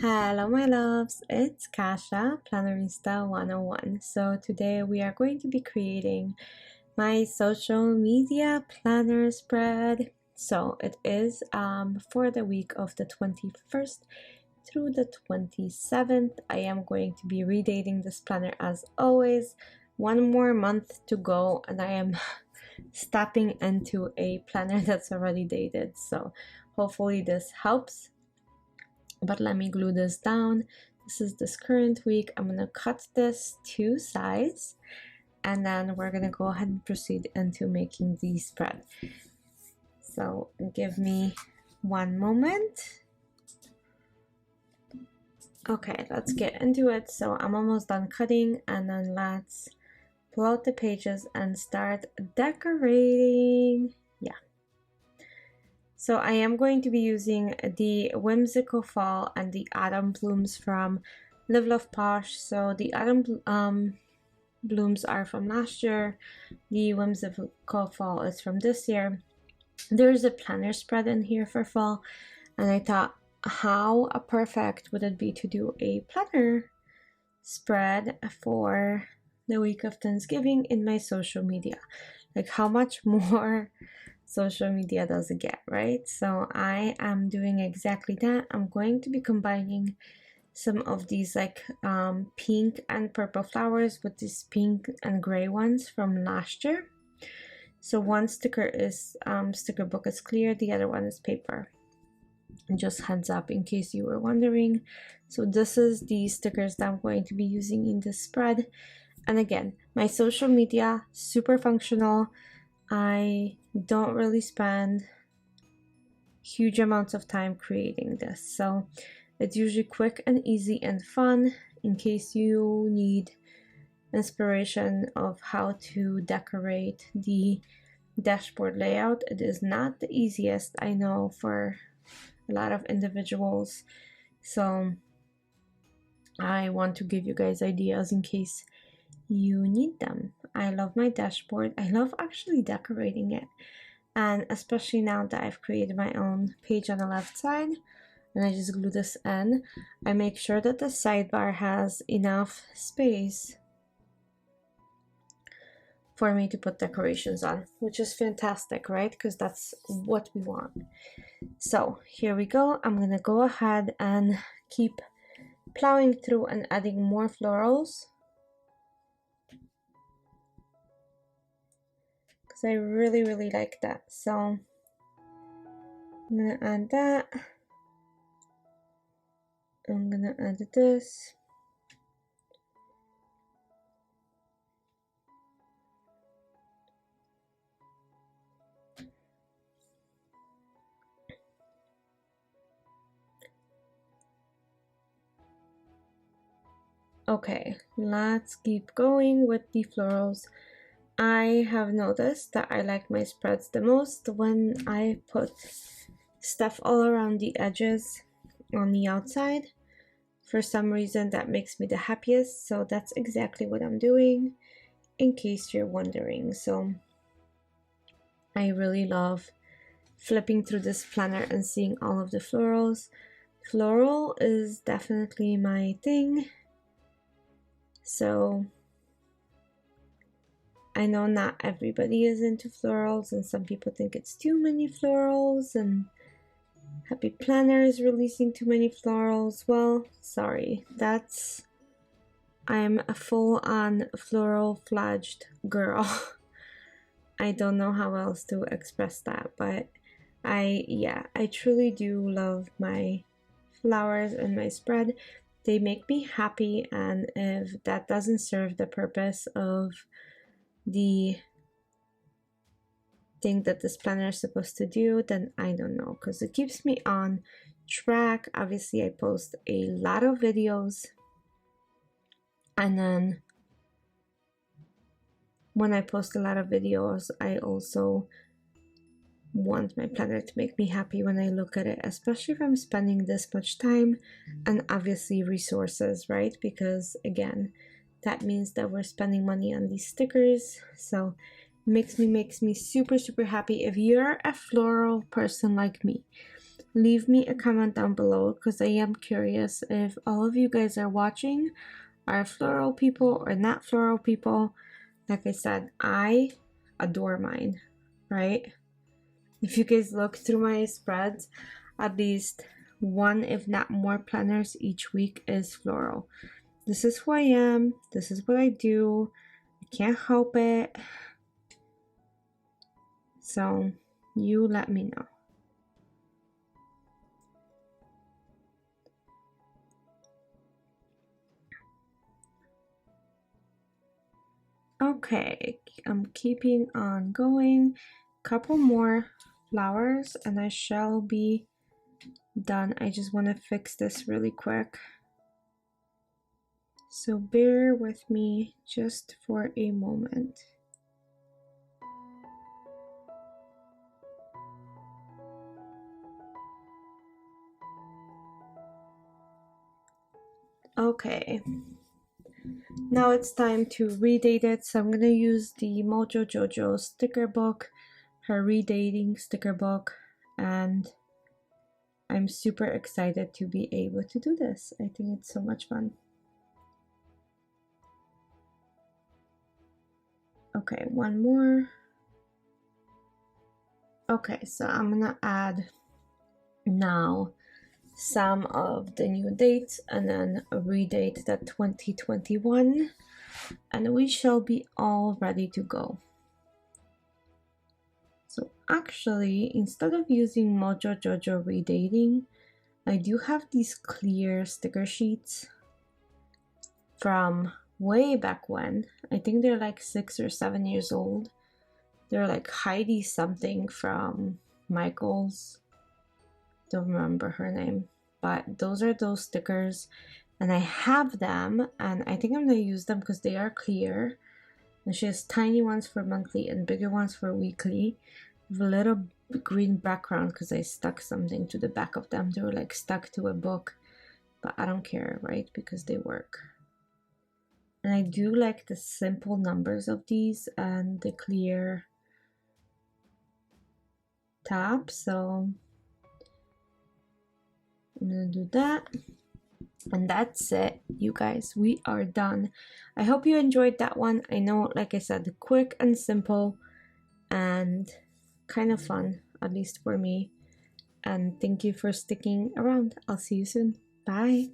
Hello, my loves. It's Kasha, Plannerista 101. So, today we are going to be creating my social media planner spread. So, it is for the week of the 21st through the 27th. I am going to be redating this planner as always. One more month to go, and I am stepping into a planner that's already dated. So, hopefully, this helps. But let me glue this down. This is this current week. I'm gonna cut this to size, and then we're gonna go ahead and proceed into making the spread. So give me one moment. Okay, let's get into it. So I'm almost done cutting, and then let's pull out the pages and start decorating. Yeah. So I am going to be using the Whimsical Fall and the Autumn Blooms from Live Love Posh. So the Autumn blooms are from last year. The Whimsical Fall is from this year. There's a planner spread in here for fall, and I thought, how perfect would it be to do a planner spread for the week of Thanksgiving in my social media? Like, how much more social media does it get, right? So I am doing exactly that. I'm going to be combining some of these like pink and purple flowers with these pink and gray ones from last year. So one sticker is sticker book is clear, the other one is paper. And just heads up in case you were wondering. So this is the stickers that I'm going to be using in this spread. And again, my social media, super functional. I don't really spend huge amounts of time creating this. So it's usually quick and easy and fun in case you need inspiration of how to decorate the dashboard layout. It is not the easiest, I know, for a lot of individuals. So I want to give you guys ideas in case you need them. I love my dashboard. I love actually decorating it. And especially now that I've created my own page on the left side, and I just glue this in, I make sure that the sidebar has enough space for me to put decorations on, which is fantastic, right? Because that's what we want. So here we go. I'm gonna go ahead and keep plowing through and adding more florals, because I really like that. So I'm gonna add that. I'm gonna add this. Okay, let's keep going with the florals. I have noticed that I like my spreads the most when I put stuff all around the edges on the outside. For some reason that makes me the happiest, so that's exactly what I'm doing, in case you're wondering. So I really love flipping through this planner and seeing all of the florals. Floral is definitely my thing. So I know not everybody is into florals, and some people think it's too many florals, and Happy Planner is releasing too many florals. Well, sorry, I'm a full-on floral fledged girl. I don't know how else to express that, but I truly do love my flowers and my spread. They make me happy, and if that doesn't serve the purpose of the thing that this planner is supposed to do, then I don't know, because it keeps me on track. Obviously, I post a lot of videos, and then when I post a lot of videos, I also want my planner to make me happy when I look at it, especially if I'm spending this much time and obviously resources, right? Because again, that means that we're spending money on these stickers. So makes me super happy. If you're a floral person like me, leave me a comment down below because I am curious if all of you guys are watching are floral people or not floral people. Like I said, I adore mine, right? If you guys look through my spreads, at least one, if not more planners each week is floral. This is who I am. This is what I do. I can't help it. So you let me know. Okay, I'm keeping on going. Couple more flowers and I shall be done. I just want to fix this really quick. So bear with me just for a moment. Okay. Now it's time to redate it. So I'm going to use the Mojo Jojo sticker book, her redating sticker book, and I'm super excited to be able to do this. I think it's so much fun. Okay, one more. Okay, so I'm gonna add now some of the new dates and then redate that 2021, and we shall be all ready to go. So actually, instead of using Mojo Jojo redating, I do have these clear sticker sheets from way back when. I think they're like 6 or 7 years old. They're like Heidi something from Michaels. Don't remember her name, but those are those stickers, and I have them, and I think I'm gonna use them because they are clear. And she has tiny ones for monthly and bigger ones for weekly, with a little green background because I stuck something to the back of them. They were like stuck to a book, but I don't care, right? Because they work. And I do like the simple numbers of these and the clear tab, so I'm gonna do that. And that's it, you guys. We are done. I hope you enjoyed that one. I know, like I said, quick and simple and kind of fun, at least for me. And thank you for sticking around. I'll see you soon. Bye.